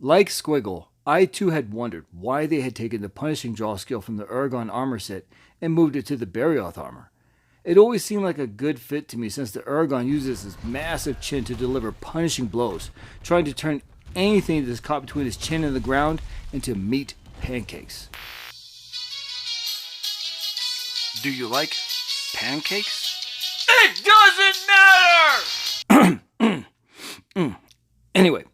Like Squiggle, I too had wondered why they had taken the Punishing Draw skill from the Uragaan armor set and moved it to the Barioth armor. It always seemed like a good fit to me since the Uragaan uses his massive chin to deliver punishing blows, trying to turn anything that is caught between his chin and the ground into meat pancakes. Do you like pancakes? It doesn't matter! Anyway,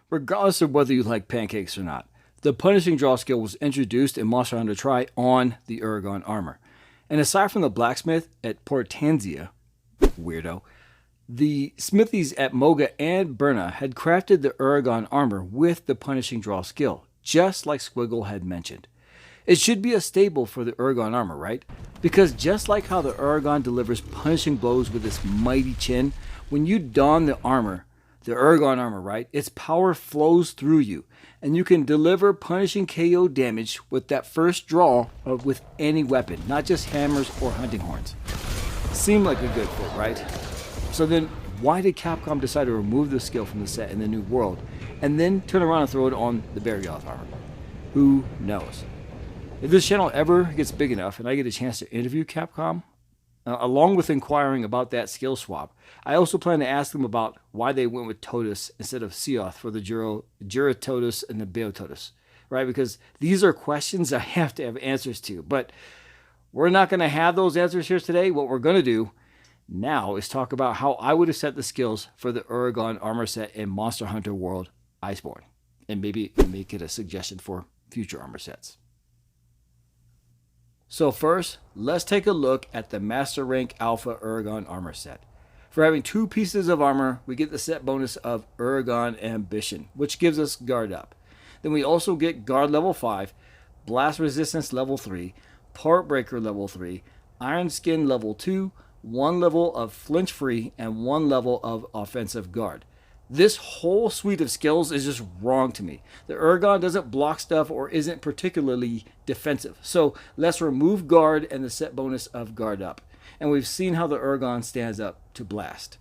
regardless of whether you like pancakes or not, the Punishing Draw skill was introduced in Monster Hunter Tri on the Uragaan armor. And aside from the blacksmith at Portanzia, weirdo, the smithies at Moga and Berna had crafted the Uragaan armor with the Punishing Draw skill, just like Squiggle had mentioned. It should be a staple for the Uragaan armor, right? Because just like how the Uragaan delivers punishing blows with its mighty chin, when you don the Uragaan armor, right, its power flows through you, and you can deliver punishing KO damage with that first draw with any weapon, not just hammers or hunting horns. Seemed like a good fit, right? So then, why did Capcom decide to remove the skill from the set in the New World, and then turn around and throw it on the Barioth armor? Who knows? If this channel ever gets big enough and I get a chance to interview Capcom, along with inquiring about that skill swap, I also plan to ask them about why they went with Todus instead of Sioth for the Jyruatodus and the Barioth, right? Because these are questions I have to have answers to. But we're not going to have those answers here today. What we're going to do now is talk about how I would have set the skills for the Uragaan armor set in Monster Hunter World Iceborne, and maybe make it a suggestion for future armor sets. So first, let's take a look at the Master Rank Alpha Uragaan armor set. For having 2 pieces of armor, we get the set bonus of Uragaan Ambition, which gives us guard up. Then we also get guard level 5, blast resistance level 3, part breaker level 3, iron skin level 2, 1 level of flinch free, and 1 level of offensive guard. This whole suite of skills is just wrong to me. The Uragaan doesn't block stuff or isn't particularly defensive. So let's remove guard and the set bonus of guard up. And we've seen how the Uragaan stands up to blast.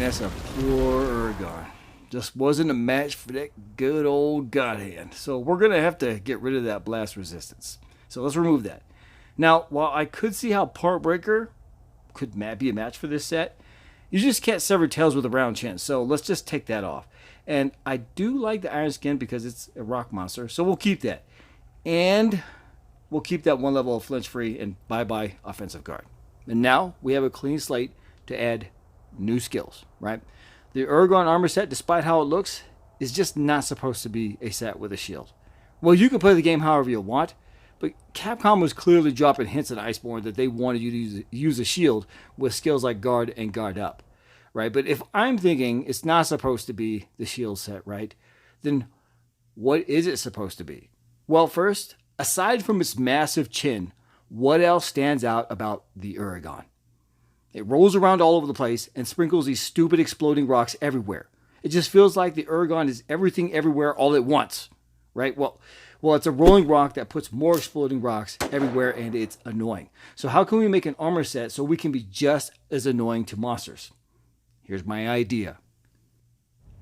That's a poor Uragaan. Just wasn't a match for that good old God Hand. So we're going to have to get rid of that blast resistance. So let's remove that. Now, while I could see how Part Breaker could be a match for this set, you just can't sever tails with a round chin. So let's just take that off. And I do like the Iron Skin because it's a rock monster. So we'll keep that. And we'll keep that 1 level of flinch free and bye-bye offensive guard. And now we have a clean slate to add new skills, right? The Uragaan armor set, despite how it looks, is just not supposed to be a set with a shield. Well, you can play the game however you want, but Capcom was clearly dropping hints at Iceborne that they wanted you to use a shield with skills like guard and guard up, right? But if I'm thinking it's not supposed to be the shield set, right, then what is it supposed to be? Well, first, aside from its massive chin, what else stands out about the Uragaan? It rolls around all over the place and sprinkles these stupid exploding rocks everywhere. It just feels like the Uragaan is everything everywhere all at once, right? Well, it's a rolling rock that puts more exploding rocks everywhere, and it's annoying. So how can we make an armor set so we can be just as annoying to monsters? Here's my idea.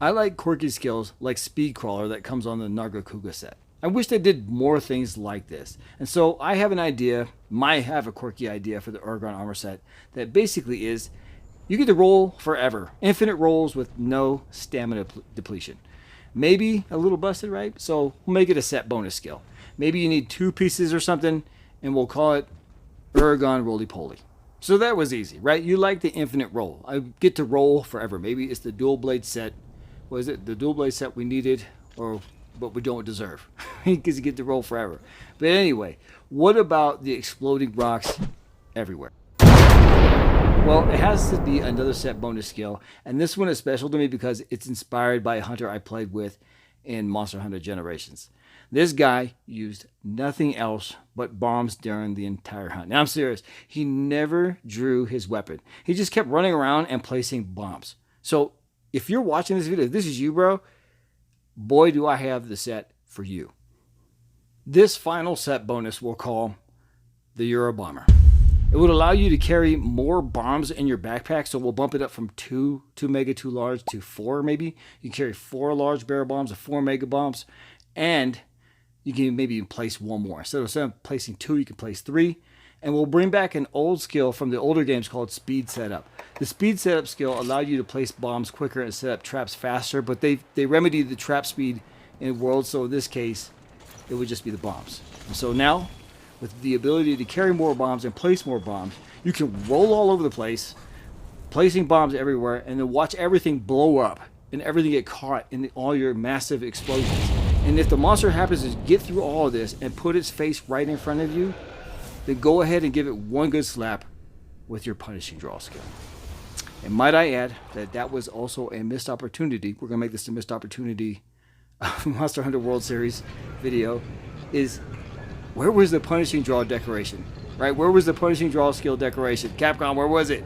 I like quirky skills like Speed Crawler that comes on the Nargacuga set. I wish they did more things like this. And so I have an idea, might have a quirky idea for the Uragaan armor set that basically is you get to roll forever. Infinite rolls with no stamina depletion. Maybe a little busted, right? So we'll make it a set bonus skill. Maybe you need 2 pieces or something, and we'll call it Uragaan Roly Poly. So that was easy, right? You like the infinite roll. I get to roll forever. Maybe it's the dual blade set. Was it the dual blade set we needed, or what we don't deserve? Because you get to roll forever. But anyway, what about the exploding rocks everywhere? Well, it has to be another set bonus skill, and this one is special to me because it's inspired by a hunter I played with in Monster Hunter Generations. This guy used nothing else but bombs during the entire hunt. Now, I'm serious. He never drew his weapon. He just kept running around and placing bombs. So, if you're watching this video, if this is you, bro, boy, do I have the set for you. This final set bonus we'll call the Euro Bomber. It would allow you to carry more bombs in your backpack, so we'll bump it up from 2 mega, 2 large, to 4 maybe. You can carry 4 large barrel bombs or 4 mega bombs, and you can maybe even place one more. So instead of placing 2, you can place 3. And we'll bring back an old skill from the older games called Speed Setup. The Speed Setup skill allowed you to place bombs quicker and set up traps faster, but they remedied the trap speed in World, so in this case, it would just be the bombs. And so now, with the ability to carry more bombs and place more bombs, you can roll all over the place, placing bombs everywhere, and then watch everything blow up and everything get caught in all your massive explosions. And if the monster happens to get through all of this and put its face right in front of you, then go ahead and give it one good slap with your punishing draw skill. And might I add that that was also a missed opportunity. We're going to make this a missed opportunity Monster Hunter World Series video. Is where was the punishing draw decoration? Right? Where was the punishing draw skill decoration? Capcom, where was it?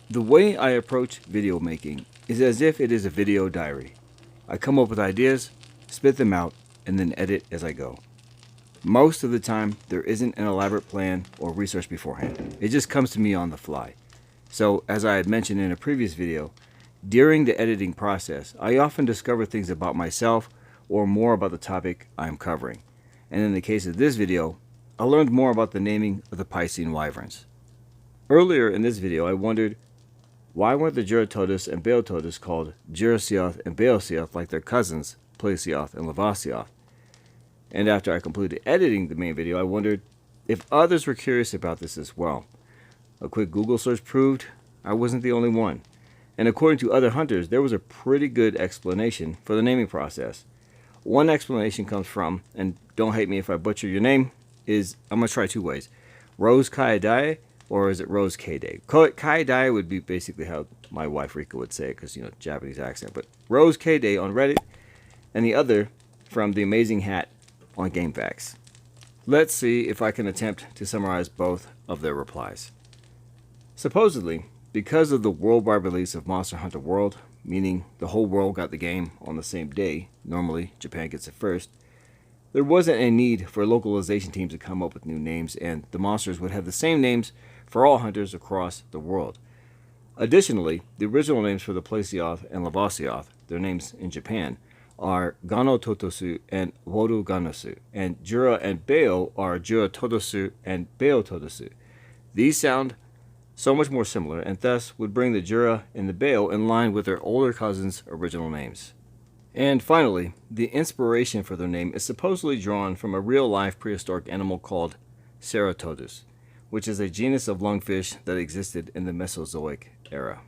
The way I approach video making is as if it is a video diary. I come up with ideas, spit them out, and then edit as I go. Most of the time, there isn't an elaborate plan or research beforehand. It just comes to me on the fly. So, as I had mentioned in a previous video, during the editing process, I often discover things about myself or more about the topic I am covering. And in the case of this video, I learned more about the naming of the Piscean wyverns. Earlier in this video, I wondered, why weren't the Jyuratodus and Barioth called Jyrasioth and Barioth like their cousins, Plesioth and Lavasioth? And after I completed editing the main video, I wondered if others were curious about this as well. A quick Google search proved I wasn't the only one. And according to other hunters, there was a pretty good explanation for the naming process. One explanation comes from, and don't hate me if I butcher your name, is, I'm going to try 2 ways. RoseKaeDae, or is it RoseKaeDae? Kaedae would be basically how my wife Rika would say it, because, you know, Japanese accent. But RoseKaeDae on Reddit, and the other from TheAmazingHat on Gamefaqs. Let's see if I can attempt to summarize both of their replies. Supposedly, because of the worldwide release of Monster Hunter World, meaning the whole world got the game on the same day, normally Japan gets it first, there wasn't a need for localization teams to come up with new names, and the monsters would have the same names for all hunters across the world. Additionally, the original names for the Plesioth and Lavasioth, their names in Japan, are Ganototosu and Wodoganosu, and Jura and Bao are Jyuratodus and Barioth. These sound so much more similar, and thus would bring the Jura and the Bao in line with their older cousins' original names. And finally, the inspiration for their name is supposedly drawn from a real-life prehistoric animal called Jyruatodus, which is a genus of lungfish that existed in the Mesozoic era.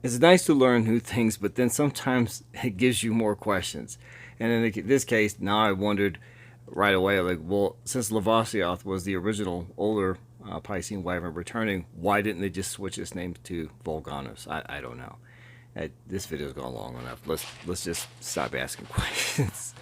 It's nice to learn new things, but then sometimes it gives you more questions. And in this case, now I wondered right away, like, well, since Lavasioth was the original older Piscean wyvern returning, why didn't they just switch its name to Volganus? I don't know. This video's gone long enough. Let's just stop asking questions.